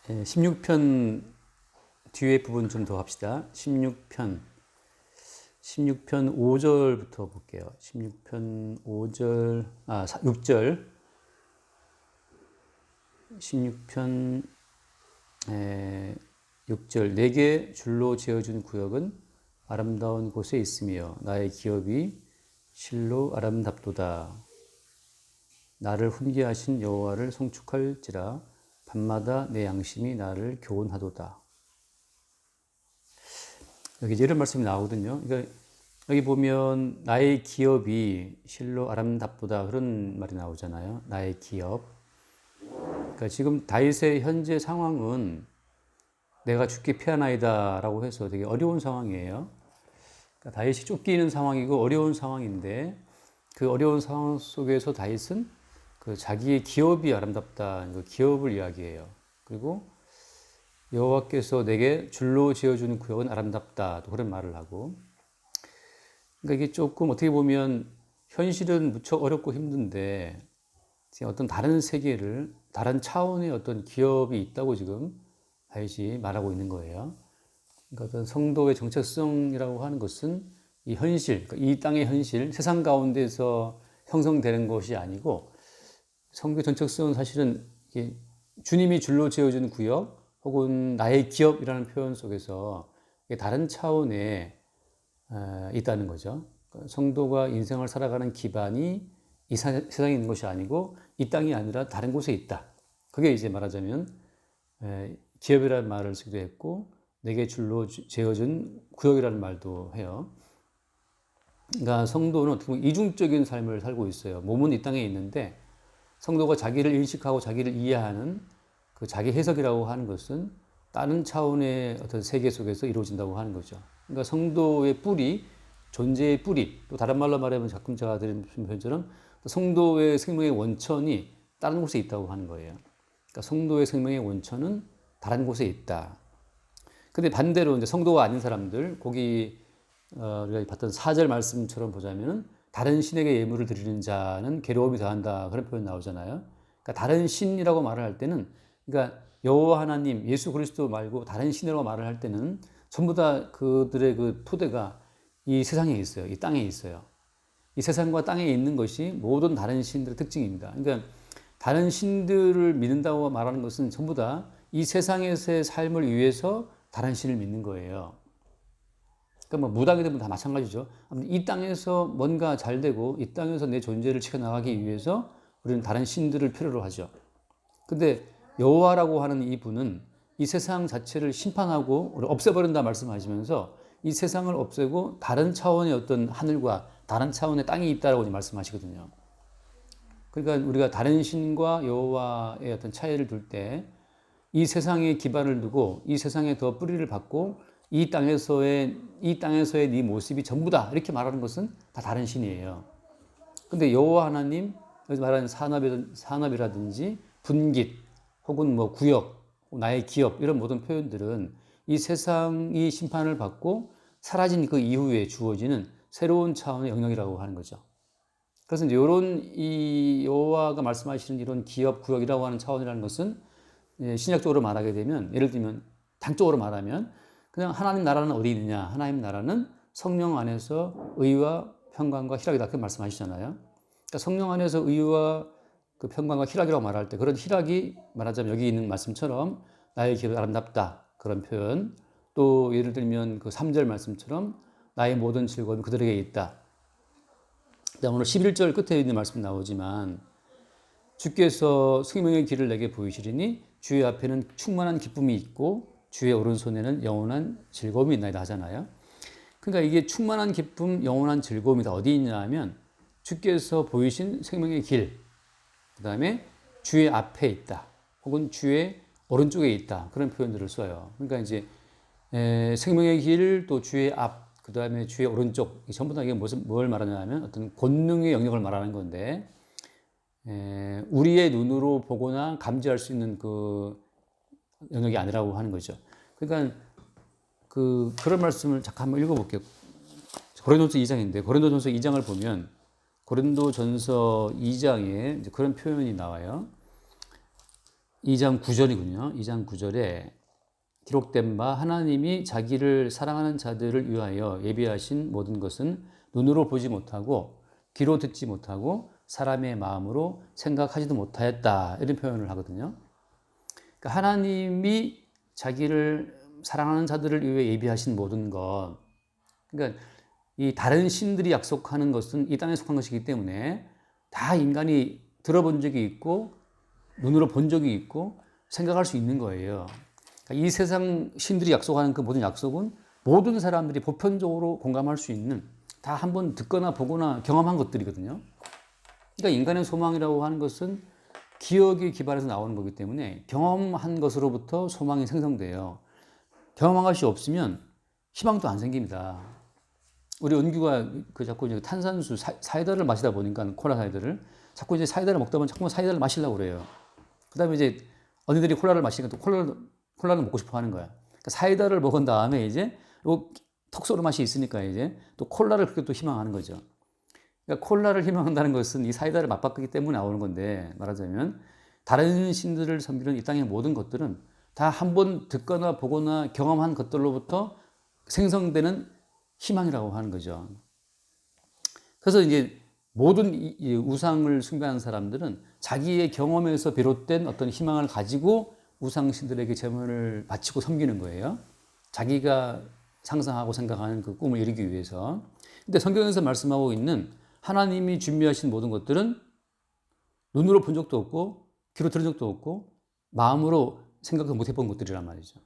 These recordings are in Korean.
16편 뒤에 부분 좀 더 합시다. 16편 5절부터 볼게요. 16편 5절, 6절. 16편 6절. 내게 줄로 지어준 구역은 아름다운 곳에 있으며 나의 기업이 실로 아름답도다. 나를 훈계하신 여호와를 송축할지라 밤마다 내 양심이 나를 교훈하도다. 여기 이런 말씀이 나오거든요. 그러니까 여기 보면 나의 기업이 실로 아름답도다 그런 말이 나오잖아요. 나의 기업. 그러니까 지금 다윗의 현재 상황은 내가 죽기 피하나이다라고 해서 되게 어려운 상황이에요. 그러니까 다윗이 쫓기는 상황이고 어려운 상황인데 그 어려운 상황 속에서 다윗은 그 자기의 기업이 아름답다, 그 기업을 이야기해요. 그리고 여호와께서 내게 줄로 지어주는 구역은 아름답다, 또 그런 말을 하고. 그러니까 이게 조금 어떻게 보면 현실은 무척 어렵고 힘든데 어떤 다른 세계를, 다른 차원의 어떤 기업이 있다고 지금 다윗이 말하고 있는 거예요. 그러니까 어떤 성도의 정체성이라고 하는 것은 이 현실, 그러니까 이 땅의 현실, 세상 가운데서 형성되는 것이 아니고 성도의 정체성은 사실은 주님이 줄로 지어준 구역 혹은 나의 기업이라는 표현 속에서 다른 차원에 있다는 거죠. 성도가 인생을 살아가는 기반이 이 세상에 있는 것이 아니고 이 땅이 아니라 다른 곳에 있다. 그게 이제 말하자면 기업이라는 말을 쓰기도 했고 내게 줄로 지어준 구역이라는 말도 해요. 그러니까 성도는 어떻게 보면 이중적인 삶을 살고 있어요. 몸은 이 땅에 있는데 성도가 자기를 인식하고 자기를 이해하는 그 자기 해석이라고 하는 것은 다른 차원의 어떤 세계 속에서 이루어진다고 하는 거죠. 그러니까 성도의 뿌리, 존재의 뿌리, 또 다른 말로 말하면 가끔 제가 드린 표현처럼 성도의 생명의 원천이 다른 곳에 있다고 하는 거예요. 그러니까 성도의 생명의 원천은 다른 곳에 있다. 근데 반대로 이제 성도가 아닌 사람들, 거기 우리가 봤던 4절 말씀처럼 보자면은 다른 신에게 예물을 드리는 자는 괴로움이 더한다 그런 표현 나오잖아요. 그러니까 다른 신이라고 말을 할 때는, 그러니까 여호와 하나님, 예수 그리스도 말고 다른 신이라고 말을 할 때는 전부 다 그들의 그 토대가 이 세상에 있어요. 이 땅에 있어요. 이 세상과 땅에 있는 것이 모든 다른 신들의 특징입니다. 그러니까 다른 신들을 믿는다고 말하는 것은 전부 다 이 세상에서의 삶을 위해서 다른 신을 믿는 거예요. 그러니까 뭐 무당이든 다 마찬가지죠. 이 땅에서 뭔가 잘 되고 이 땅에서 내 존재를 지켜나가기 위해서 우리는 다른 신들을 필요로 하죠. 근데 여호와라고 하는 이분은 이 세상 자체를 심판하고 없애버린다 말씀하시면서 이 세상을 없애고 다른 차원의 어떤 하늘과 다른 차원의 땅이 있다라고 말씀하시거든요. 그러니까 우리가 다른 신과 여호와의 어떤 차이를 둘 때 이 세상에 기반을 두고 이 세상에 더 뿌리를 받고 이 땅에서의 네 모습이 전부다 이렇게 말하는 것은 다 다른 신이에요. 근데 여호와 하나님, 여기서 말하는 산업이라든지 분깃 혹은 뭐 구역, 나의 기업 이런 모든 표현들은 이 세상이 심판을 받고 사라진 그 이후에 주어지는 새로운 차원의 영역이라고 하는 거죠. 그래서 이제 이 여호와가 말씀하시는 이런 기업 구역이라고 하는 차원이라는 것은 신약적으로 말하게 되면, 예를 들면 단적으로 말하면 그냥 하나님 나라는 어디 있느냐, 하나님 나라는 성령 안에서 의와 평강과 희락이다 그렇게 말씀하시잖아요. 그러니까 성령 안에서 의와 그 평강과 희락이라고 말할 때 그런 희락이 말하자면 여기 있는 말씀처럼 나의 기업이 아름답다 그런 표현, 또 예를 들면 그 3절 말씀처럼 나의 모든 즐거움이 그들에게 있다. 오늘 11절 끝에 있는 말씀 나오지만 주께서 생명의 길을 내게 보이시리니 주의 앞에는 충만한 기쁨이 있고 주의 오른손에는 영원한 즐거움이 있나이다 하잖아요. 그러니까 이게 충만한 기쁨, 영원한 즐거움이다 어디 있냐 하면 주께서 보이신 생명의 길, 그 다음에 주의 앞에 있다 혹은 주의 오른쪽에 있다 그런 표현들을 써요. 그러니까 이제 생명의 길, 또 주의 앞, 그 다음에 주의 오른쪽, 전부 다 이게 뭘 말하냐 하면 어떤 권능의 영역을 말하는 건데 우리의 눈으로 보거나 감지할 수 있는 그 영역이 아니라고 하는 거죠. 그러니까 그런 말씀을 잠깐 한번 읽어볼게요. 고린도전서 2장인데 고린도전서 2장을 보면 고린도전서 2장에 그런 표현이 나와요. 2장 9절이군요. 2장 9절에 기록된 바 하나님이 자기를 사랑하는 자들을 위하여 예비하신 모든 것은 눈으로 보지 못하고 귀로 듣지 못하고 사람의 마음으로 생각하지도 못하였다. 이런 표현을 하거든요. 그러니까 하나님이 자기를 사랑하는 자들을 위해 예비하신 모든 것, 그러니까 이 다른 신들이 약속하는 것은 이 땅에 속한 것이기 때문에 다 인간이 들어본 적이 있고 눈으로 본 적이 있고 생각할 수 있는 거예요. 그러니까 이 세상 신들이 약속하는 그 모든 약속은 모든 사람들이 보편적으로 공감할 수 있는, 다 한번 듣거나 보거나 경험한 것들이거든요. 그러니까 인간의 소망이라고 하는 것은 기억에 기반해서 나오는 거기 때문에 경험한 것으로부터 소망이 생성돼요. 경험한 것이 없으면 희망도 안 생깁니다. 우리 은규가 자꾸 이제 탄산수 사이다를 마시다 보니까, 콜라 사이다를 자꾸 이제 사이다를 먹다 보면 자꾸 사이다를 마시려고 그래요. 그 다음에 이제 언니들이 콜라를 마시니까 또 콜라를 먹고 싶어 하는 거야. 그러니까 사이다를 먹은 다음에 이제 톡 쏘는 맛이 있으니까 이제 또 콜라를 그렇게 또 희망하는 거죠. 그러니까 콜라를 희망한다는 것은 이 사이다를 맛봤기 때문에 나오는 건데, 말하자면 다른 신들을 섬기는 이 땅의 모든 것들은 다 한번 듣거나 보거나 경험한 것들로부터 생성되는 희망이라고 하는 거죠. 그래서 이제 모든 이 우상을 숭배하는 사람들은 자기의 경험에서 비롯된 어떤 희망을 가지고 우상신들에게 제물을 바치고 섬기는 거예요. 자기가 상상하고 생각하는 그 꿈을 이루기 위해서. 근데 성경에서 말씀하고 있는 하나님이 준비하신 모든 것들은 눈으로 본 적도 없고 귀로 들은 적도 없고 마음으로 생각도 못 해본 것들이란 말이죠.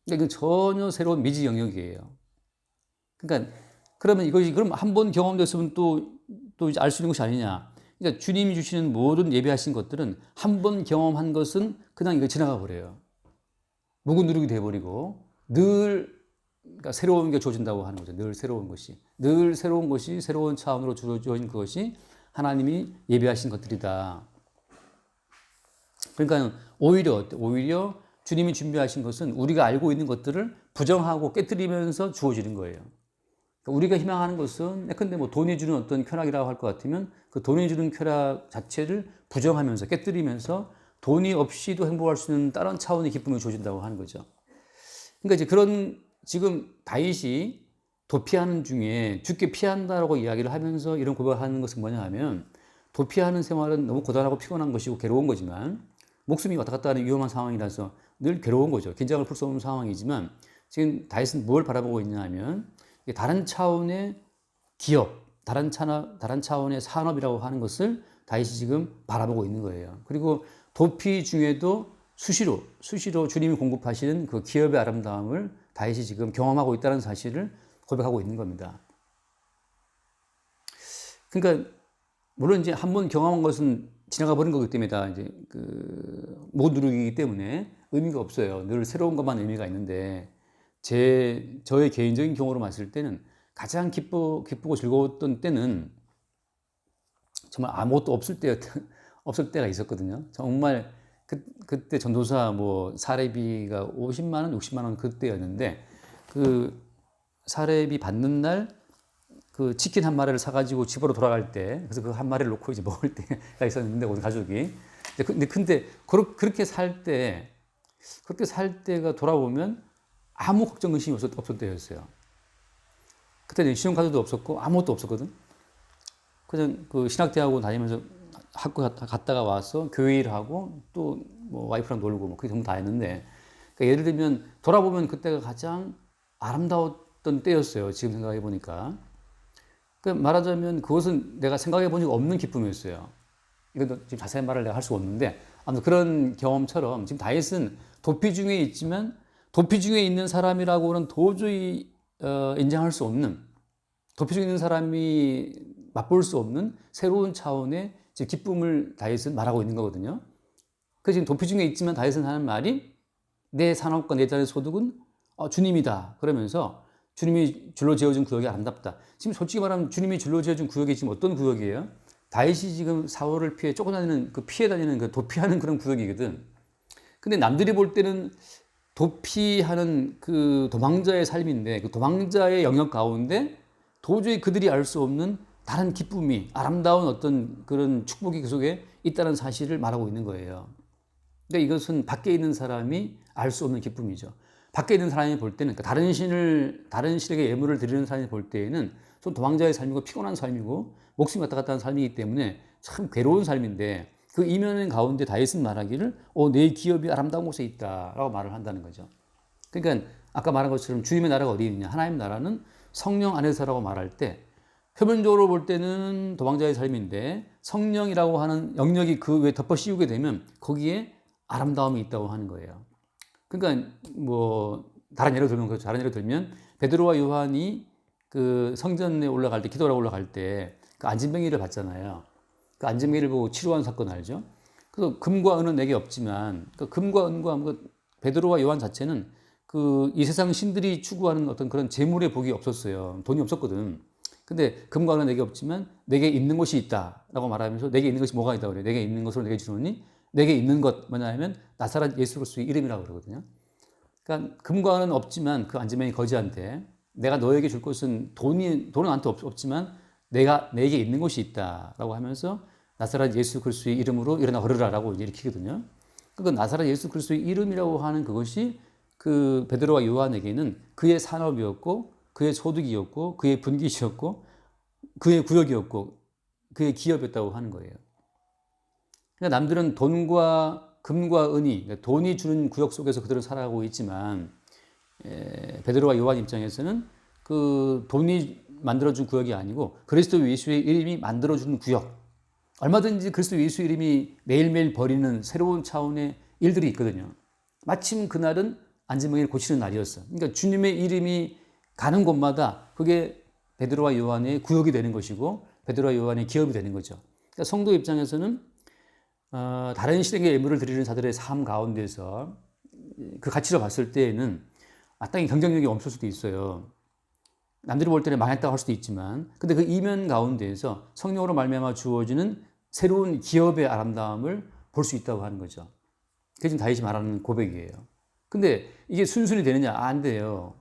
그러니까 이건 전혀 새로운 미지 영역이에요. 그러니까 그러면 이것이 그럼 한 번 경험됐으면 또 이제 알 수 있는 것이 아니냐. 그러니까 주님이 주시는 모든 예배하신 것들은 한 번 경험한 것은 그냥 이거 지나가 버려요. 묵은 누룩이 돼버리고 늘 그러니까 새로운 게 주어진다고 하는 거죠. 늘 새로운 것이. 늘 새로운 것이 새로운 차원으로 주어진 그것이 하나님이 예배하신 것들이다. 그러니까 오히려 주님이 준비하신 것은 우리가 알고 있는 것들을 부정하고 깨뜨리면서 주어지는 거예요. 우리가 희망하는 것은 예컨대 뭐 돈이 주는 어떤 쾌락이라고 할 것 같으면 그 돈이 주는 쾌락 자체를 부정하면서 깨뜨리면서 돈이 없이도 행복할 수 있는 다른 차원의 기쁨을 주어진다고 하는 거죠. 그러니까 이제 그런 지금 다윗이 도피하는 중에 죽게 피한다라고 이야기를 하면서 이런 고백을 하는 것은 뭐냐 하면, 도피하는 생활은 너무 고단하고 피곤한 것이고 괴로운 거지만 목숨이 왔다 갔다 하는 위험한 상황이라서 늘 괴로운 거죠. 긴장을 풀 수 없는 상황이지만 지금 다윗은 뭘 바라보고 있냐 하면 다른 차원의 기업, 다른 차원의 산업이라고 하는 것을 다윗이 지금 바라보고 있는 거예요. 그리고 도피 중에도 수시로 주님이 공급하시는 그 기업의 아름다움을 다윗이 지금 경험하고 있다는 사실을 고백하고 있는 겁니다. 그러니까 물론 이제 한번 경험한 것은 지나가 버린 거기 때문에 다 이제 못 누르기 때문에 의미가 없어요. 늘 새로운 것만 의미가 있는데 저의 개인적인 경우로 봤을 때는 가장 기쁘고 즐거웠던 때는 정말 아무것도 없을 때가 있었거든요. 정말 그때 전도사 뭐 사례비가 50만 원, 60만 원 그때였는데 그 사례비 받는 날 그 치킨 한 마리를 사가지고 집으로 돌아갈 때, 그래서 그 한 마리를 놓고 이제 먹을 때가 있었는데 우리 가족이. 근데 그렇게 살 때가 돌아보면 아무 걱정 의심이 없을 때였어요. 그때는 신용카드도 없었고 아무것도 없었거든. 그냥 그 신학대학원 다니면서 학교 갔다가 와서 교회 일하고 또 뭐 와이프랑 놀고 뭐 그게 전부 다 했는데, 그러니까 예를 들면 돌아보면 그때가 가장 아름다웠던 때였어요. 지금 생각해 보니까. 그러니까 말하자면 그것은 내가 생각해 본 적 없는 기쁨이었어요. 이건 지금 자세한 말을 내가 할 수가 없는데, 아무튼 그런 경험처럼 지금 다윗은 도피 중에 있지만 도피 중에 있는 사람이라고는 도저히 인정할 수 없는, 도피 중에 있는 사람이 맛볼 수 없는 새로운 차원의 지금 기쁨을 다윗은 말하고 있는 거거든요. 그래서 지금 도피 중에 있지만 다윗은 하는 말이 내 산업과 내 자리의 소득은 주님이다. 그러면서 주님이 줄로 지어준 구역이 아름답다. 지금 솔직히 말하면 주님이 줄로 지어준 구역이 지금 어떤 구역이에요? 다윗이 지금 사울을 피해 쫓아다니는 피해 다니는 그 도피하는 그런 구역이거든. 근데 남들이 볼 때는 도피하는 그 도망자의 삶인데 그 도망자의 영역 가운데 도저히 그들이 알 수 없는 다른 기쁨이, 아름다운 어떤 그런 축복이 그 속에 있다는 사실을 말하고 있는 거예요. 그러니까 이것은 밖에 있는 사람이 알 수 없는 기쁨이죠. 밖에 있는 사람이 볼 때는, 그러니까 다른 신에게 예물을 드리는 사람이 볼 때에는 좀 도망자의 삶이고 피곤한 삶이고 목숨이 왔다 갔다 하는 삶이기 때문에 참 괴로운 삶인데, 그 이면 가운데 다윗은 말하기를 내 기업이 아름다운 곳에 있다라고 말을 한다는 거죠. 그러니까 아까 말한 것처럼 주님의 나라가 어디 있느냐, 하나님 나라는 성령 안에서라고 말할 때 표면적으로 볼 때는 도망자의 삶인데 성령이라고 하는 영역이 그 외에 덮어 씌우게 되면 거기에 아름다움이 있다고 하는 거예요. 그러니까 뭐 다른 예를 들면 그렇죠. 다른 예를 들면 베드로와 요한이 그 성전에 올라갈 때, 기도하러 올라갈 때 그 안진뱅이를 봤잖아요. 그 안진뱅이를 보고 치료한 사건 알죠? 그래서 금과 은은 내게 없지만, 그 금과 은과 베드로와 요한 자체는 그 이 세상 신들이 추구하는 어떤 그런 재물의 복이 없었어요. 돈이 없었거든. 근데 금과 은은 내게 없지만 내게 있는 것이 있다라고 말하면서, 내게 있는 것이 뭐가 있다고 그래요? 내게 있는 것으로 내게 주노니, 내게 있는 것 뭐냐면 나사렛 예수 그리스도의 이름이라고 그러거든요. 그러니까 금과 은은 없지만 그 안지명이 거지한테 내가 너에게 줄 것은 돈은 나한테 없지만 내게 있는 것이 있다라고 하면서 나사렛 예수 그리스도의 이름으로 일어나 걸으라라고 일으키거든요. 그 나사렛 예수 그리스도의 이름이라고 하는 그것이 그 베드로와 요한에게는 그의 산업이었고, 그의 소득이었고, 그의 분깃이었고, 그의 구역이었고, 그의 기업이었다고 하는 거예요. 그러니까 남들은 돈과 금과 은이, 그러니까 돈이 주는 구역 속에서 그들은 살아가고 있지만, 베드로와 요한 입장에서는 그 돈이 만들어준 구역이 아니고 그리스도 예수의 이름이 만들어주는 구역, 얼마든지 그리스도 예수 이름이 매일매일 벌이는 새로운 차원의 일들이 있거든요. 마침 그날은 안진뱅이를 고치는 날이었어. 그러니까 주님의 이름이 가는 곳마다 그게 베드로와 요한의 구역이 되는 것이고 베드로와 요한의 기업이 되는 거죠. 그러니까 성도 입장에서는 다른 신에게 예물을 드리는 자들의 삶 가운데서 그 가치를 봤을 때에는 마땅히 경쟁력이 없을 수도 있어요. 남들이 볼 때는 망했다고 할 수도 있지만, 근데 그 이면 가운데에서 성령으로 말미암아 주어지는 새로운 기업의 아름다움을 볼 수 있다고 하는 거죠. 그게 지금 다윗이 말하는 고백이에요. 근데 이게 순순히 되느냐? 안 돼요.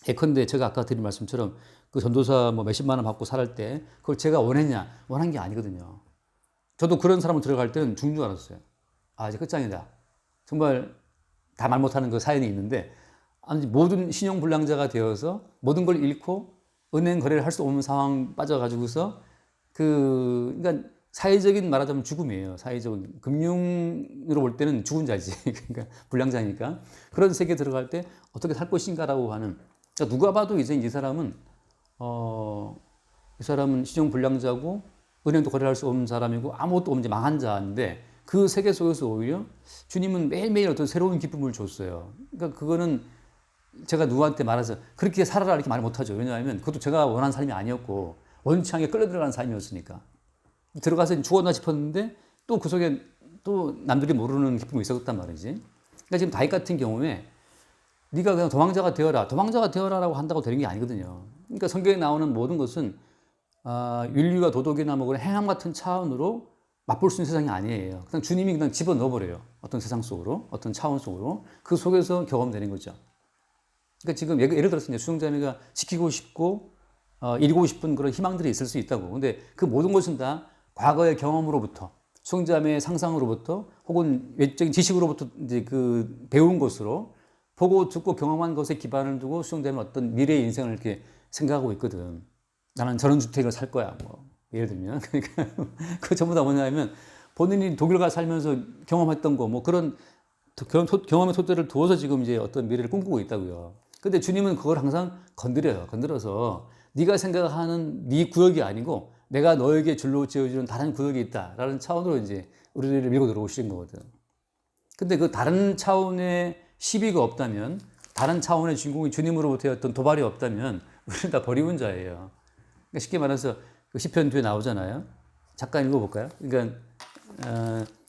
예컨대 제가 아까 드린 말씀처럼 그 전도사 뭐 몇십만 원 받고 살을 때 그걸 제가 원했냐? 원한 게 아니거든요. 저도 그런 사람을 들어갈 때는 죽는 줄 알았어요. 이제 끝장이다. 정말 다 말 못하는 그 사연이 있는데, 아니 모든 신용불량자가 되어서 모든 걸 잃고 은행 거래를 할 수 없는 상황 빠져가지고서 그러니까 사회적인 말하자면 죽음이에요. 사회적인 금융으로 볼 때는 죽은 자지. 그러니까 불량자니까 그런 세계에 들어갈 때 어떻게 살 것인가라고 하는. 그러니까 누가 봐도 이제 이 사람은 신용불량자고 은행도 거래할 수 없는 사람이고 아무것도 없는 망한 자인데, 그 세계 속에서 오히려 주님은 매일매일 어떤 새로운 기쁨을 줬어요. 그러니까 그거는 제가 누구한테 말해서 그렇게 살아라 이렇게 말 못하죠. 왜냐하면 그것도 제가 원하는 삶이 아니었고 원치 않게 끌려 들어가는 삶이었으니까. 들어가서 죽었나 싶었는데 또 그 속에 또 남들이 모르는 기쁨이 있었단 말이지. 그러니까 지금 다윗 같은 경우에 네가 그냥 도망자가 되어라라고 한다고 되는 게 아니거든요. 그러니까 성경에 나오는 모든 것은 윤리와 도덕이나 뭐 그런 행함 같은 차원으로 맛볼 수 있는 세상이 아니에요. 그냥 주님이 그냥 집어 넣어버려요. 어떤 세상 속으로, 어떤 차원 속으로. 그 속에서 경험되는 거죠. 그러니까 지금 예를 들어서 이제 수영자매가 지키고 싶고 이루고 싶은 그런 희망들이 있을 수 있다고. 근데 그 모든 것은 다 과거의 경험으로부터, 수영자매의 상상으로부터, 혹은 외적인 지식으로부터 이제 그 배운 것으로 보고 듣고 경험한 것에 기반을 두고 수영자매는 어떤 미래의 인생을 이렇게 생각하고 있거든. 나는 저런 주택을 살 거야. 뭐 예를 들면 그러니까 그 전부 다 뭐냐면 본인이 독일 가 살면서 경험했던 거 뭐 그런 경험의 토대를 두어서 지금 이제 어떤 미래를 꿈꾸고 있다고요. 근데 주님은 그걸 항상 건드려요. 건드려서 네가 생각하는 네 구역이 아니고 내가 너에게 줄로 지어주는 다른 구역이 있다라는 차원으로 이제 우리를 밀고 들어오시는 거거든. 근데 그 다른 차원의 시비가 없다면, 다른 차원의 주인공이 주님으로부터의 어떤 도발이 없다면 우리는 다 버리운 자예요. 그러니까 쉽게 말해서 그 시편 뒤에 나오잖아요. 잠깐 읽어볼까요? 그러니까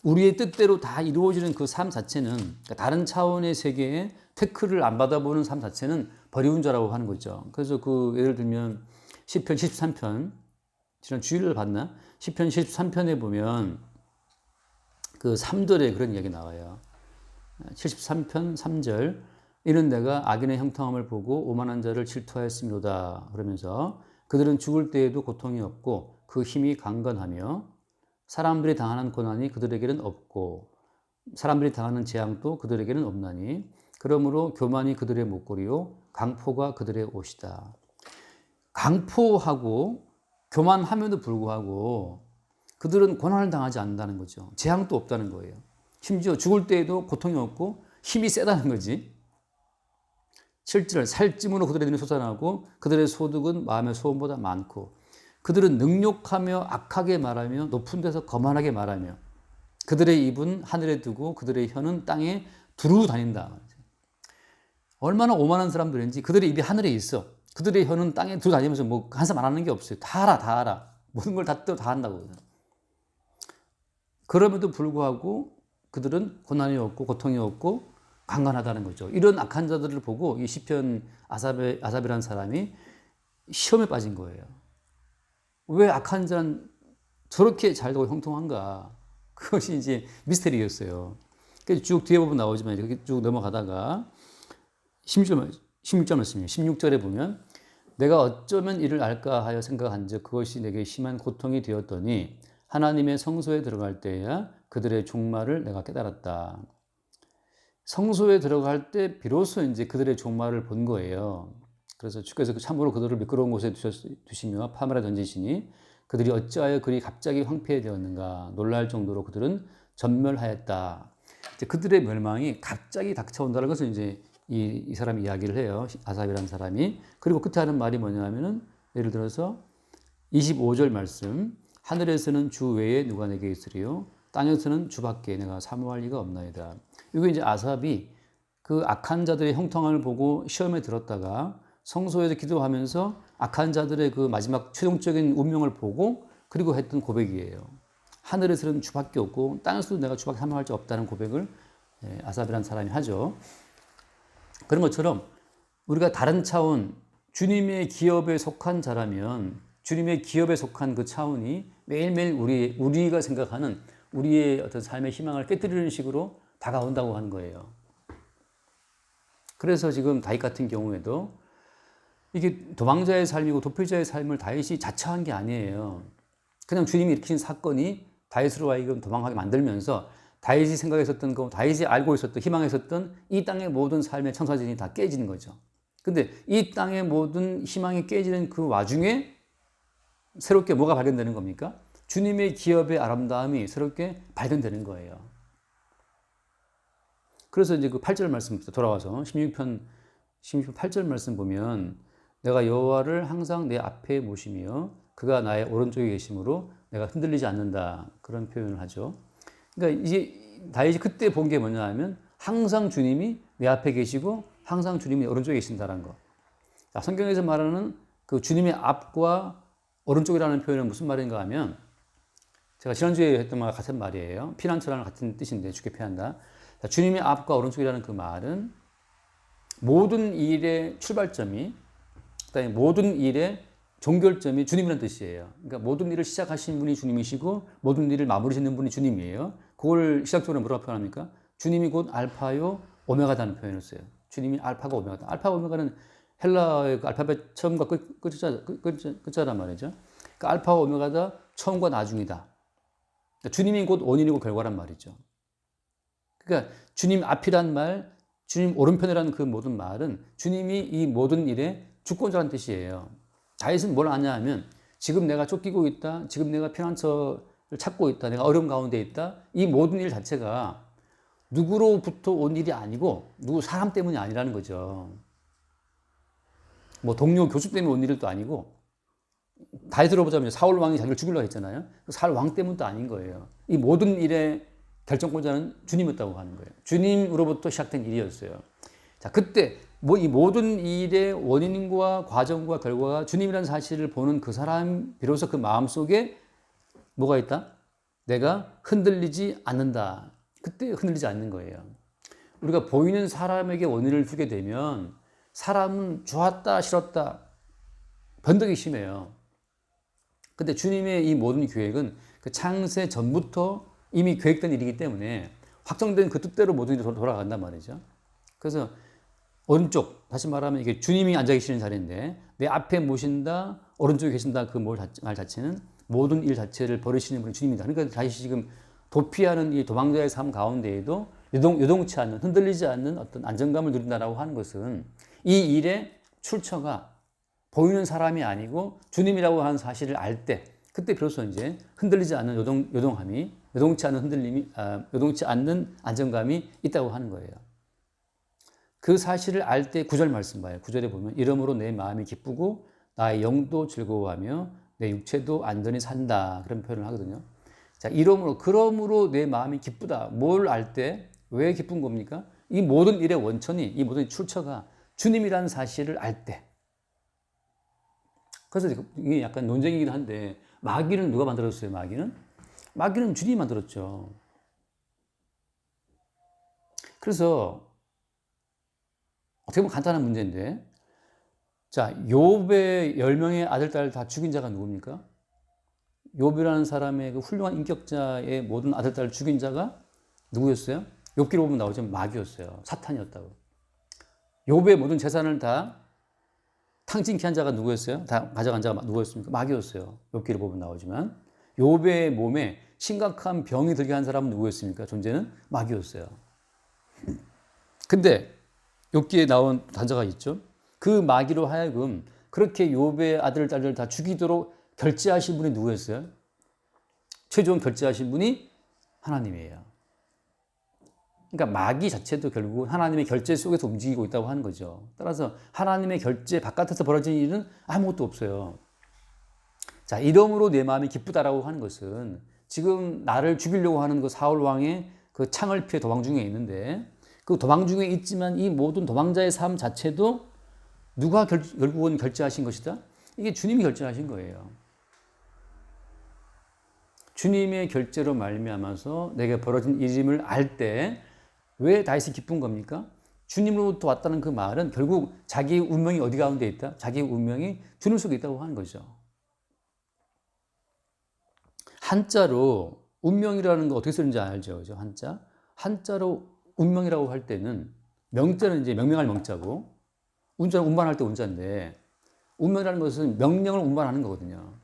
우리의 뜻대로 다 이루어지는 그 삶 자체는, 그러니까 다른 차원의 세계에 태클을 안 받아보는 삶 자체는 버리운 자라고 하는 거죠. 그래서 그 예를 들면 시편 73편, 지난 주일을 봤나? 시편 73편에 보면 그 3절에 그런 이야기 나와요. 73편 3절, 이는 내가 악인의 형통함을 보고 오만한 자를 질투하였음이로다. 그러면서 그들은 죽을 때에도 고통이 없고 그 힘이 강건하며 사람들이 당하는 고난이 그들에게는 없고 사람들이 당하는 재앙도 그들에게는 없나니 그러므로 교만이 그들의 목걸이요 강포가 그들의 옷이다. 강포하고 교만함에도 불구하고 그들은 고난을 당하지 않는다는 거죠. 재앙도 없다는 거예요. 심지어 죽을 때에도 고통이 없고 힘이 세다는 거지. 7절 살찜으로 그들의 눈이 솟아나고 그들의 소득은 마음의 소원보다 많고 그들은 능욕하며 악하게 말하며 높은 데서 거만하게 말하며 그들의 입은 하늘에 두고 그들의 혀는 땅에 두루 다닌다. 얼마나 오만한 사람들인지 그들의 입이 하늘에 있어. 그들의 혀는 땅에 두루 다니면서 뭐 한 사람 안 하는 게 없어요. 다 알아, 다 알아. 모든 걸 다 한다고. 그럼에도 불구하고 그들은 고난이 없고 고통이 없고 강건하다는 거죠. 이런 악한 자들을 보고 이 시편 아삽이라는 사람이 시험에 빠진 거예요. 왜 악한 자는 저렇게 잘 되고 형통한가? 그것이 이제 미스터리였어요. 그래서 쭉 뒤에 보면 나오지만 이렇게 쭉 넘어가다가 16절 말씀이에요. 16절에 보면 내가 어쩌면 이를 알까 하여 생각한즉 그것이 내게 심한 고통이 되었더니 하나님의 성소에 들어갈 때야 그들의 종말을 내가 깨달았다. 성소에 들어갈 때 비로소 이제 그들의 종말을 본 거예요. 그래서 주께서 참으로 그들을 미끄러운 곳에 두시며 파멸에 던지시니 그들이 어찌하여 그리 갑자기 황폐되었는가 놀랄 정도로 그들은 전멸하였다. 이제 그들의 멸망이 갑자기 닥쳐온다는 것을 이제 이 사람이 이야기를 해요. 아삽이라는 사람이. 그리고 끝에 하는 말이 뭐냐면은 예를 들어서 25절 말씀 하늘에서는 주 외에 누가 내게 있으리요 땅에서는 주밖에 내가 사모할 리가 없나이다. 이게 이제 아삽이 그 악한 자들의 형통함을 보고 시험에 들었다가 성소에서 기도하면서 악한 자들의 그 마지막 최종적인 운명을 보고 그리고 했던 고백이에요. 하늘에서는 주밖에 없고 땅에서도 내가 주밖에 사모할 자 없다는 고백을 아삽이라는 사람이 하죠. 그런 것처럼 우리가 다른 차원 주님의 기업에 속한 자라면 주님의 기업에 속한 그 차원이 매일매일 우리가 생각하는 우리의 어떤 삶의 희망을 깨뜨리는 식으로 다가온다고 하는 거예요. 그래서 지금 다윗 같은 경우에도 이게 도망자의 삶이고 도피자의 삶을 다윗이 자처한 게 아니에요. 그냥 주님이 일으킨 사건이 다윗으로 하여금 도망가게 만들면서 다윗이 생각했었던 거, 다윗이 알고 있었던, 희망했었던 이 땅의 모든 삶의 청사진이 다 깨지는 거죠. 근데 이 땅의 모든 희망이 깨지는 그 와중에 새롭게 뭐가 발견되는 겁니까? 주님의 기업의 아름다움이 새롭게 발견되는 거예요. 그래서 이제 그 8절 말씀부터 돌아와서 16편 8절 말씀 보면 내가 여호와를 항상 내 앞에 모시며 그가 나의 오른쪽에 계심으로 내가 흔들리지 않는다. 그런 표현을 하죠. 그러니까 이제 다윗이 그때 본 게 뭐냐 하면 항상 주님이 내 앞에 계시고 항상 주님이 오른쪽에 계신다는 거. 자, 성경에서 말하는 그 주님의 앞과 오른쪽이라는 표현은 무슨 말인가 하면 제가 지난주에 했던 말과 같은 말이에요. 피난처라는 같은 뜻인데 주께 피한다. 자, 주님의 앞과 오른쪽이라는 그 말은 모든 일의 출발점이 그다음에 모든 일의 종결점이 주님이라는 뜻이에요. 그러니까 모든 일을 시작하신 분이 주님이시고 모든 일을 마무리 짓는 분이 주님이에요. 그걸 시작적으로 뭐라고 표현합니까? 주님이 곧 알파요 오메가다는 표현을 써요. 주님이 알파가 오메가다. 알파 오메가는 헬라의 그 알파벳 처음과 끝자란 말이죠. 그러니까 알파와 오메가다 처음과 나중이다. 그러니까 주님이 곧 원인이고 결과란 말이죠. 그러니까 주님 앞이란 말, 주님 오른편이라는 그 모든 말은 주님이 이 모든 일의 주권자라는 뜻이에요. 다윗은 뭘 아냐 하면 지금 내가 쫓기고 있다. 지금 내가 피난처를 찾고 있다. 내가 어려움 가운데 있다. 이 모든 일 자체가 누구로부터 온 일이 아니고 누구 사람 때문이 아니라는 거죠. 뭐 동료 교수 때문에 온 일도 아니고 다윗으로 보자면 사울 왕이 자기를 죽이려고 했잖아요. 사울 왕 때문도 아닌 거예요. 이 모든 일의 결정권자는 주님이었다고 하는 거예요. 주님으로부터 시작된 일이었어요. 자, 그때 뭐 이 모든 일의 원인과 과정과 결과가 주님이라는 사실을 보는 그 사람 비로소 그 마음속에 뭐가 있다? 내가 흔들리지 않는다. 그때 흔들리지 않는 거예요. 우리가 보이는 사람에게 원인을 두게 되면 사람은 좋았다 싫었다 변덕이 심해요. 근데 주님의 이 모든 계획은 그 창세 전부터 이미 계획된 일이기 때문에 확정된 그 뜻대로 모든 일이 돌아간단 말이죠. 그래서 오른쪽, 다시 말하면 이게 주님이 앉아 계시는 자리인데 내 앞에 모신다, 오른쪽에 계신다 그 말 자체는 모든 일 자체를 버리시는 분이 주님이다. 그러니까 다시 지금 도피하는 이 도망자의 삶 가운데에도 요동치 않는, 흔들리지 않는 어떤 안정감을 누린다라고 하는 것은 이 일의 출처가 보이는 사람이 아니고 주님이라고 하는 사실을 알 때, 그때 비로소 이제 흔들리지 않는 요동함이, 요동치 않는 흔들림이, 요동치 않는 안정감이 있다고 하는 거예요. 그 사실을 알 때 9절 말씀 봐요. 9절에 보면 이러므로 내 마음이 기쁘고 나의 영도 즐거워하며 내 육체도 안전히 산다. 그런 표현을 하거든요. 자, 그러므로 내 마음이 기쁘다. 뭘 알 때? 왜 기쁜 겁니까? 이 모든 일의 원천이, 이 모든 출처가 주님이라는 사실을 알 때. 그래서 이게 약간 논쟁이기도 한데, 마귀는 누가 만들었어요, 마귀는 주님이 만들었죠. 그래서 어떻게 보면 간단한 문제인데, 자, 욥의 10명의 아들, 딸 다 죽인 자가 누굽니까? 욥이라는 사람의 그 훌륭한 인격자의 모든 아들, 딸을 죽인 자가 누구였어요? 욥기로 보면 나오죠. 마귀였어요. 사탄이었다고. 욥의 모든 재산을 다 탕진케 한 자가 누구였어요? 다 가져간 자가 누구였습니까? 마귀였어요. 욥기로 보면 나오지만 욥의 몸에 심각한 병이 들게 한 사람은 누구였습니까? 존재는 마귀였어요. 근데 욥기에 나온 단자가 있죠. 그 마귀로 하여금 그렇게 욥의 아들, 딸을 다 죽이도록 결제하신 분이 누구였어요? 최종 결제하신 분이 하나님이에요. 그러니까 마귀 자체도 결국 하나님의 결제 속에서 움직이고 있다고 하는 거죠. 따라서 하나님의 결제 바깥에서 벌어지는 일은 아무것도 없어요. 자, 이러므로 내 마음이 기쁘다라고 하는 것은 지금 나를 죽이려고 하는 그 사울 왕의 그 창을 피해 도망 중에 있는데, 그 도망 중에 있지만 이 모든 도망자의 삶 자체도 누가 결국은 결제하신 것이다? 이게 주님이 결제하신 거예요. 주님의 결제로 말미암아서 내게 벌어진 일임을 알 때 왜 다윗이 기쁜 겁니까? 주님으로부터 왔다는 그 말은 결국 자기의 운명이 어디 가운데 있다? 자기의 운명이 주님 속에 있다고 하는 거죠. 한자로 운명이라는 거 어떻게 쓰는지 알죠? 그죠? 한자로 운명이라고 할 때는 명자는 이제 명명할 명자고, 운자는 운반할 때 운자인데, 운명이라는 것은 명령을 운반하는 거거든요.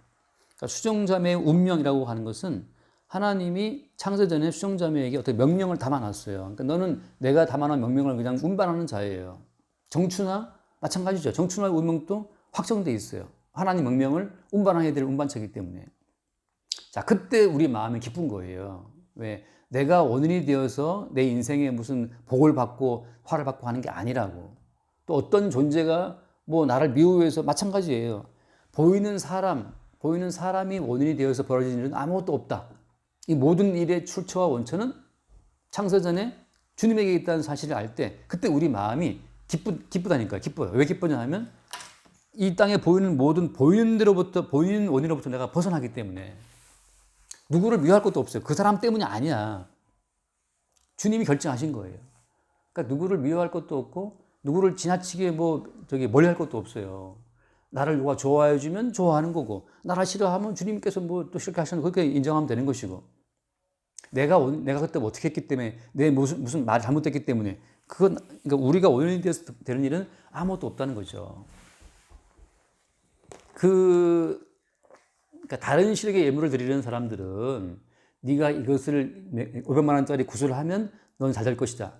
그러니까 수정자매의 운명이라고 하는 것은 하나님이 창세전에 수정자매에게 어떤 명령을 담아놨어요. 그러니까 너는 내가 담아놓은 명령을 그냥 운반하는 자예요. 정춘하 마찬가지죠. 정춘하의 운명도 확정돼 있어요. 하나님 명령을 운반해야 될 운반처이기 때문에. 자, 그때 우리 마음이 기쁜 거예요. 왜? 내가 원인이 되어서 내 인생에 무슨 복을 받고 화를 받고 하는 게 아니라고. 또 어떤 존재가 뭐 나를 미워해서 마찬가지예요. 보이는 사람이 원인이 되어서 벌어진 일은 아무것도 없다. 이 모든 일의 출처와 원천은 창세전에 주님에게 있다는 사실을 알 때, 그때 우리 마음이 기쁘다니까요. 기뻐요. 왜 기쁘냐 하면 이 땅에 보이는 모든 보이는 원인으로부터 내가 벗어나기 때문에. 누구를 미워할 것도 없어요. 그 사람 때문이 아니야. 주님이 결정하신 거예요. 그러니까 누구를 미워할 것도 없고 누구를 지나치게 멀리 할 것도 없어요. 나를 누가 좋아해 주면 좋아하는 거고, 나를 싫어하면 주님께서 또 싫게 하시는 거, 그렇게 인정하면 되는 것이고, 내가 그때 어떻게 했기 때문에, 내 무슨 말이 잘못됐기 때문에, 그러니까 우리가 원인이 돼서 되는 일은 아무것도 없다는 거죠. 그러니까 다른 실에게 예물을 드리는 사람들은 네가 이것을 500만 원짜리 구슬을 하면 넌 잘 될 것이다.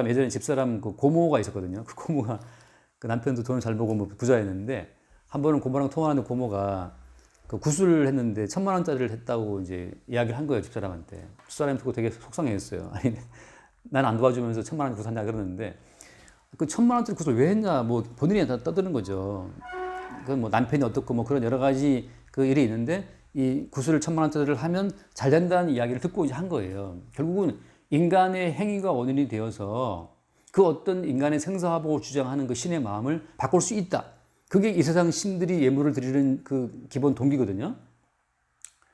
예전에 집사람 그 고모가 있었거든요. 그 고모가 그 남편도 돈을 잘 벌고 부자였는데, 한 번은 고모랑 통화하는데 고모가 그 구슬을 했는데 1,000만 원짜리를 했다고 이제 이야기를 한 거예요, 집사람한테. 집사람이 듣고 되게 속상해했어요. 아니, 난 안 도와주면서 1,000만 원 구슬 한다 그러는데, 그 1,000만 원짜리 구슬 왜 했냐, 본인이 다 떠드는 거죠. 그 남편이 어떻고 그런 여러 가지 그 일이 있는데, 이 구슬을 1,000만 원짜리를 하면 잘 된다는 이야기를 듣고 이제 한 거예요. 결국은 인간의 행위가 원인이 되어서 그 어떤 인간의 생사화복을 주장하는 그 신의 마음을 바꿀 수 있다. 그게 이 세상 신들이 예물을 드리는 그 기본 동기거든요.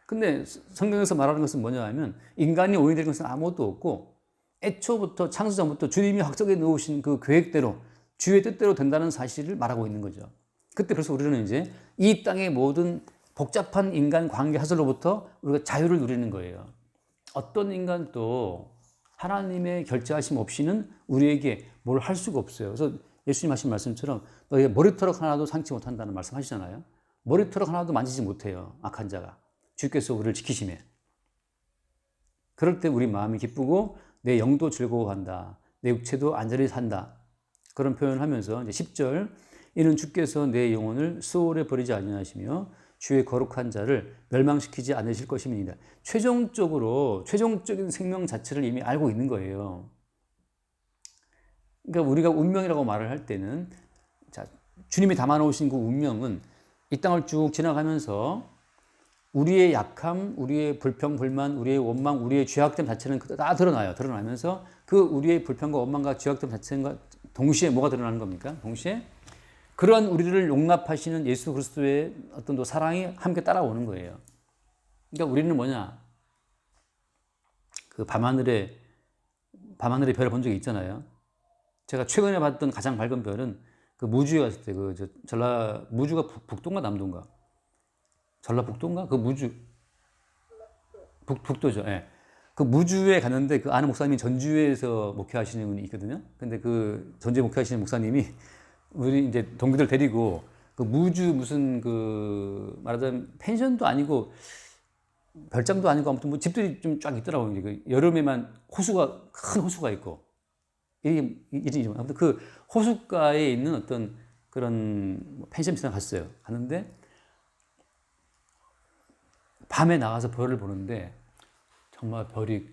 근데 성경에서 말하는 것은 뭐냐 하면, 인간이 원인이 되는 것은 아무것도 없고, 애초부터 창세전부터 주님이 확정해 놓으신 그 계획대로, 주의 뜻대로 된다는 사실을 말하고 있는 거죠. 그때 그래서 우리는 이제 이 땅의 모든 복잡한 인간 관계 하설로부터 우리가 자유를 누리는 거예요. 어떤 인간도 하나님의 결제하심 없이는 우리에게 뭘 할 수가 없어요. 그래서 예수님 하신 말씀처럼 너희 머리털 하나도 상치 못한다는 말씀 하시잖아요. 머리털 하나도 만지지 못해요, 악한 자가. 주께서 우리를 지키심에. 그럴 때 우리 마음이 기쁘고 내 영도 즐거워한다. 내 육체도 안전히 산다. 그런 표현을 하면서 이제 10절 이는 주께서 내 영혼을 수월에 버리지 아니하시며 주의 거룩한 자를 멸망시키지 않으실 것임이니라. 최종적인 생명 자체를 이미 알고 있는 거예요. 그러니까 우리가 운명이라고 말을 할 때는 자, 주님이 담아놓으신 그 운명은 이 땅을 쭉 지나가면서 우리의 약함, 우리의 불평, 불만, 우리의 원망, 우리의 죄악됨 자체는 다 드러나요. 드러나면서 그 우리의 불평과 원망과 죄악됨 자체가 동시에 뭐가 드러나는 겁니까? 동시에 그러한 우리를 용납하시는 예수 그리스도의 어떤 또 사랑이 함께 따라오는 거예요. 그러니까 우리는 뭐냐? 그 밤하늘에 별을 본 적이 있잖아요. 제가 최근에 봤던 가장 밝은 별은 그 무주에 갔을 때 무주가 북도인가 남도인가? 전라북도인가? 그 무주 북도죠. 예. 그 무주에 갔는데 그 아는 목사님이 전주에서 목회하시는 분이 있거든요. 근데 그 전주에 목회하시는 목사님이 우리 이제 동기들 데리고 그 무주 무슨 그 말하자면 펜션도 아니고 별장도 아니고 아무튼 뭐 집들이 좀 쫙 있더라고요. 그 여름에만 큰 호수가 있고 이름이 아무튼 그 호숫가에 있는 어떤 그런 펜션 비슷한 데 갔어요. 갔는데 밤에 나가서 별을 보는데 정말 별이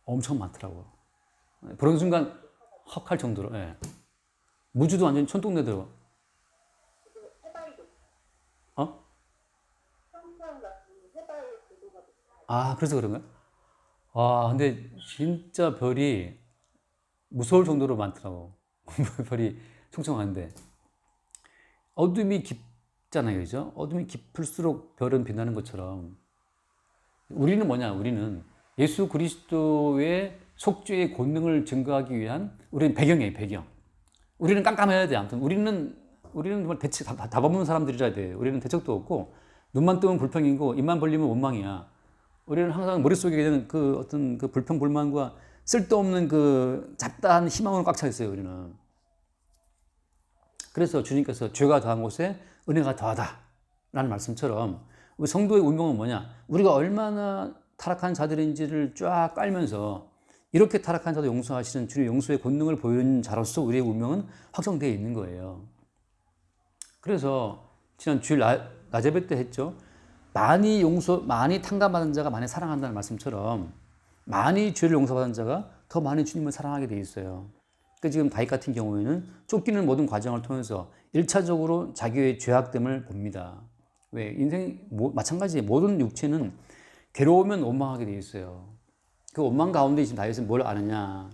엄청 많더라고요. 보는 순간 헉 할 정도로. 예. 무주도 완전 촌동네더라고. 어? 아, 그래서 그런가? 와, 근데 진짜 별이 무서울 정도로 많더라고. 별이 총총한데. 어둠이 깊잖아요, 그죠? 어둠이 깊을수록 별은 빛나는 것처럼. 우리는 뭐냐? 우리는 예수 그리스도의 속죄의 권능을 증거하기 위한 우리는 배경이에요, 배경. 우리는 깜깜해야 돼. 아무튼 우리는 정말 대책 답 없는 사람들이라 돼. 우리는 대책도 없고 눈만 뜨면 불평이고 입만 벌리면 원망이야. 우리는 항상 머릿속에 있는 그 어떤 그 불평 불만과 쓸데없는 그 잡다한 희망으로 꽉 차 있어요, 우리는. 그래서 주님께서 죄가 더한 곳에 은혜가 더하다 라는 말씀처럼 우리 성도의 운명은 뭐냐? 우리가 얼마나 타락한 자들인지를 쫙 깔면서 이렇게 타락한 자도 용서하시는 주님의 용서의 권능을 보이는 자로서 우리의 운명은 확정되어 있는 거예요. 그래서 지난 주일 나제배 때 했죠. 많이 탕감받은 자가 많이 사랑한다는 말씀처럼 많이 죄를 용서받은 자가 더 많이 주님을 사랑하게 돼 있어요. 그러니까 지금 다윗 같은 경우에는 쫓기는 모든 과정을 통해서 1차적으로 자기의 죄악됨을 봅니다. 왜? 마찬가지 모든 육체는 괴로우면 원망하게 돼 있어요. 그 원망 가운데 지금 다윗은 뭘 아느냐?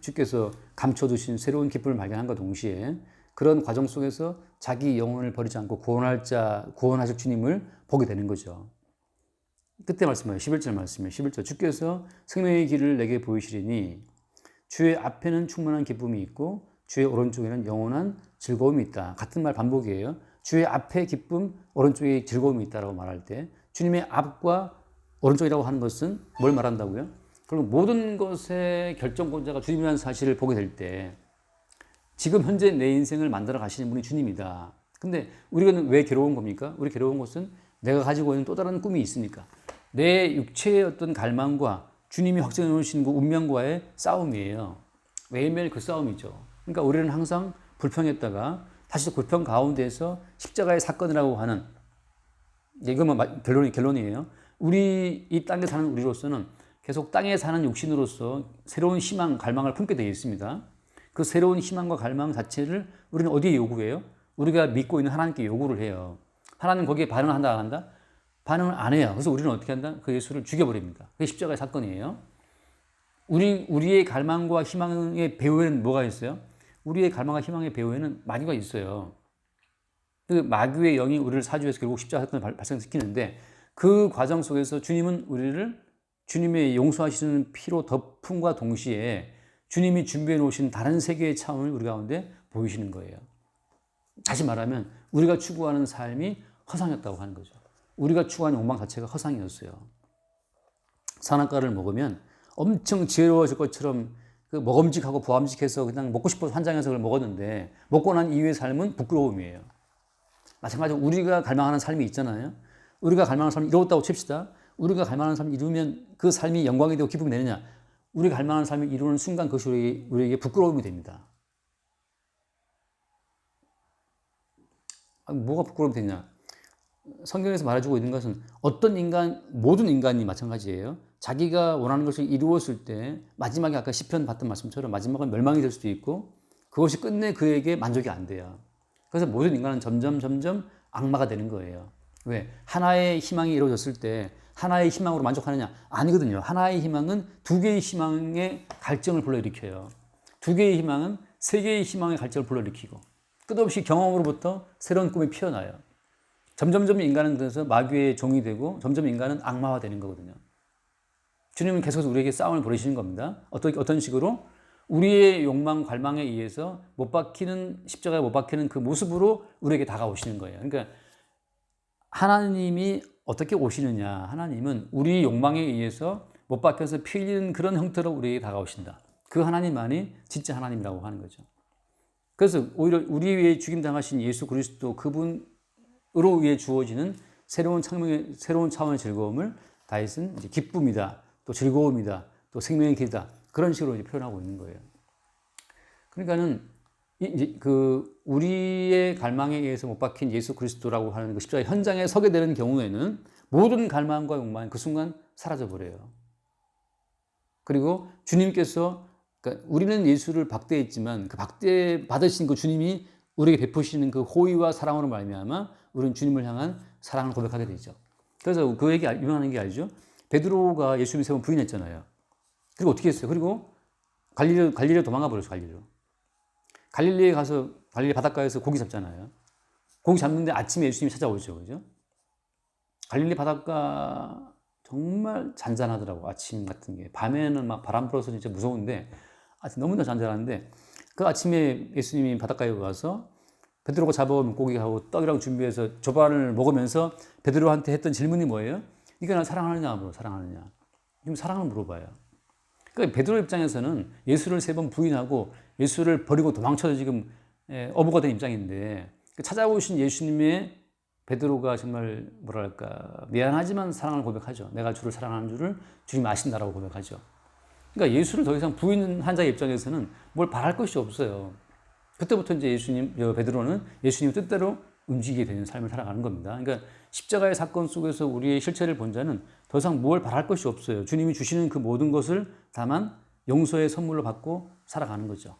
주께서 감춰두신 새로운 기쁨을 발견한과 동시에 그런 과정 속에서 자기 영혼을 버리지 않고 구원하실 주님을 보게 되는 거죠. 그때 말씀이에요. 11절 말씀이에요. 11절 주께서 생명의 길을 내게 보이시리니 주의 앞에는 충만한 기쁨이 있고 주의 오른쪽에는 영원한 즐거움이 있다. 같은 말 반복이에요. 주의 앞에 기쁨, 오른쪽에 즐거움이 있다라고 말할 때 주님의 앞과 오른쪽이라고 하는 것은 뭘 말한다고요? 그럼 모든 것의 결정권자가 주님이라는 사실을 보게 될 때 지금 현재 내 인생을 만들어 가시는 분이 주님이다. 근데 우리가 왜 괴로운 겁니까? 우리 괴로운 것은 내가 가지고 있는 또 다른 꿈이 있으니까 내 육체의 어떤 갈망과 주님이 확정해 놓으신 그 운명과의 싸움이에요. 매일매일 그 싸움이죠. 그러니까 우리는 항상 불평했다가 다시 불평 가운데에서 십자가의 사건이라고 하는 이거만 결론이에요. 우리 이 땅에 사는 우리로서는 계속 땅에 사는 육신으로서 새로운 희망, 갈망을 품게 되어 있습니다. 그 새로운 희망과 갈망 자체를 우리는 어디에 요구해요? 우리가 믿고 있는 하나님께 요구를 해요. 하나님 거기에 반응을 한다, 안 한다? 반응을 안 해요. 그래서 우리는 어떻게 한다? 그 예수를 죽여버립니다. 그게 십자가의 사건이에요. 우리의 갈망과 희망의 배후에는 뭐가 있어요? 우리의 갈망과 희망의 배후에는 마귀가 있어요. 그 마귀의 영이 우리를 사주해서 결국 십자가 사건을 발생시키는데 그 과정 속에서 주님은 우리를 주님의 용서하시는 피로 덮음과 동시에 주님이 준비해 놓으신 다른 세계의 차원을 우리 가운데 보이시는 거예요. 다시 말하면 우리가 추구하는 삶이 허상이었다고 하는 거죠. 우리가 추구하는 욕망 자체가 허상이었어요. 선악과를 먹으면 엄청 지혜로워질 것처럼 그 먹음직하고 보암직해서 그냥 먹고 싶어서 환장해서 그걸 먹었는데 먹고 난 이후의 삶은 부끄러움이에요. 마찬가지로 우리가 갈망하는 삶이 있잖아요. 우리가 갈망하는 삶이 이루었다고 칩시다. 우리가 갈 만한 삶을 이루면 그 삶이 영광이 되고 기쁨이 되느냐? 우리가 갈 만한 삶을 이루는 순간 그것이 우리에게 부끄러움이 됩니다. 뭐가 부끄러움이 되냐? 성경에서 말해주고 있는 것은 어떤 인간, 모든 인간이 마찬가지예요. 자기가 원하는 것을 이루었을 때 마지막에 아까 시편 봤던 말씀처럼 마지막은 멸망이 될 수도 있고 그것이 끝내 그에게 만족이 안 돼요. 그래서 모든 인간은 점점 악마가 되는 거예요. 왜? 하나의 희망이 이루어졌을 때 하나의 희망으로 만족하느냐? 아니거든요. 하나의 희망은 두 개의 희망의 갈증을 불러일으켜요. 두 개의 희망은 세 개의 희망의 갈증을 불러일으키고 끝없이 경험으로부터 새로운 꿈이 피어나요. 점점 인간은 그래서 마귀의 종이 되고 점점 인간은 악마화 되는 거거든요. 주님은 계속해서 우리에게 싸움을 벌이시는 겁니다. 어떤 식으로? 우리의 욕망, 갈망에 의해서 십자가에 못 박히는 그 모습으로 우리에게 다가오시는 거예요. 그러니까 하나님이 어떻게 오시느냐? 하나님은 우리 욕망에 의해서 못 박혀서 피 흘리는 그런 형태로 우리에게 다가오신다. 그 하나님만이 진짜 하나님이라고 하는 거죠. 그래서 오히려 우리 위해 죽임당하신 예수 그리스도 그분으로 위해 주어지는 새로운 차원의 즐거움을 다윗은 이제 기쁨이다, 또 즐거움이다, 또 생명의 길이다 그런 식으로 이제 표현하고 있는 거예요. 그러니까는 이제 그 우리의 갈망에 의해서 못 박힌 예수 그리스도라고 하는 그 십자가 현장에 서게 되는 경우에는 모든 갈망과 욕망이 그 순간 사라져 버려요. 그리고 주님께서 그러니까 우리는 예수를 박대했지만 그 박대 받으신 그 주님이 우리에게 베푸시는 그 호의와 사랑으로 말미암아 우리는 주님을 향한 사랑을 고백하게 되죠. 그래서 그 얘기 유명한 게 알죠? 베드로가 예수님 세 번 부인했잖아요. 그리고 어떻게 했어요? 그리고 갈릴리로 도망가 버렸어. 갈릴리에 가서 갈릴리 바닷가에서 고기 잡잖아요. 고기 잡는데 아침에 예수님이 찾아오죠. 그죠? 갈릴리 바닷가 정말 잔잔하더라고. 아침 같은 게. 밤에는 막 바람 불어서 진짜 무서운데 너무나 잔잔한데 그 아침에 예수님이 바닷가에 가서 베드로가 잡아온 고기하고 떡이랑 준비해서 조반을 먹으면서 베드로한테 했던 질문이 뭐예요? 네가 날 사랑하느냐? 사랑하느냐? 지금 사랑을 물어봐요. 그러니까 베드로 입장에서는 예수를 세 번 부인하고 예수를 버리고 도망쳐서 지금 어부가 된 입장인데 찾아오신 예수님의 베드로가 정말 뭐랄까 미안하지만 사랑을 고백하죠. 내가 주를 사랑하는 줄을 주님 아신다라고 고백하죠. 그러니까 예수를 더 이상 부인한 자의 입장에서는 뭘 바랄 것이 없어요. 그때부터 이제 베드로는 예수님 뜻대로 움직이게 되는 삶을 살아가는 겁니다. 그러니까 십자가의 사건 속에서 우리의 실체를 본 자는 더 이상 뭘 바랄 것이 없어요. 주님이 주시는 그 모든 것을 다만 용서의 선물로 받고 살아가는 거죠.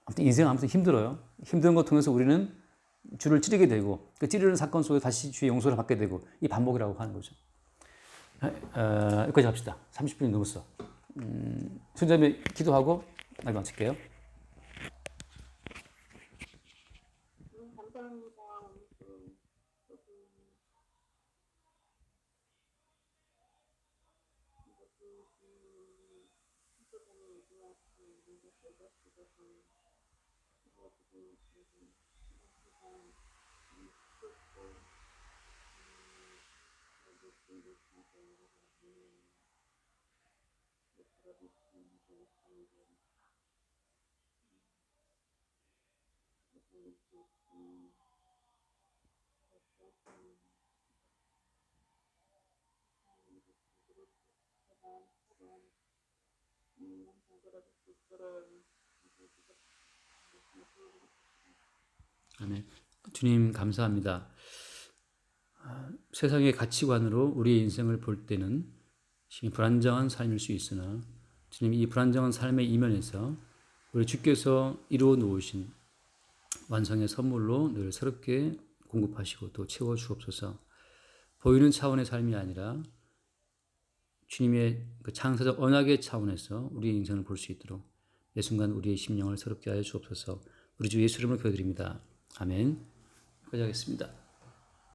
아무튼 인생은 힘들어요. 힘든 것 통해서 우리는 주를 찌르게 되고 그 찌르는 사건 속에 다시 주의 용서를 받게 되고 이 반복이라고 하는 거죠. 여기까지 합시다. 30분이 넘었어. 순자매 기도하고 날 마칠게요. 아멘. 주님 감사합니다. 세상의 가치관으로 우리의 인생을 볼 때는 불안정한 삶일 수 있으나 주님 이 불안정한 삶의 이면에서 우리 주께서 이루어 놓으신 완성의 선물로 늘 새롭게 공급하시고 또 채워 주옵소서. 보이는 차원의 삶이 아니라 주님의 그 창사적 언약의 차원에서 우리의 인생을 볼 수 있도록 매 순간 우리의 심령을 새롭게 하여 주옵소서. 우리 주 예수 이름으로 기도드립니다. 아멘. 여기까지 하겠습니다.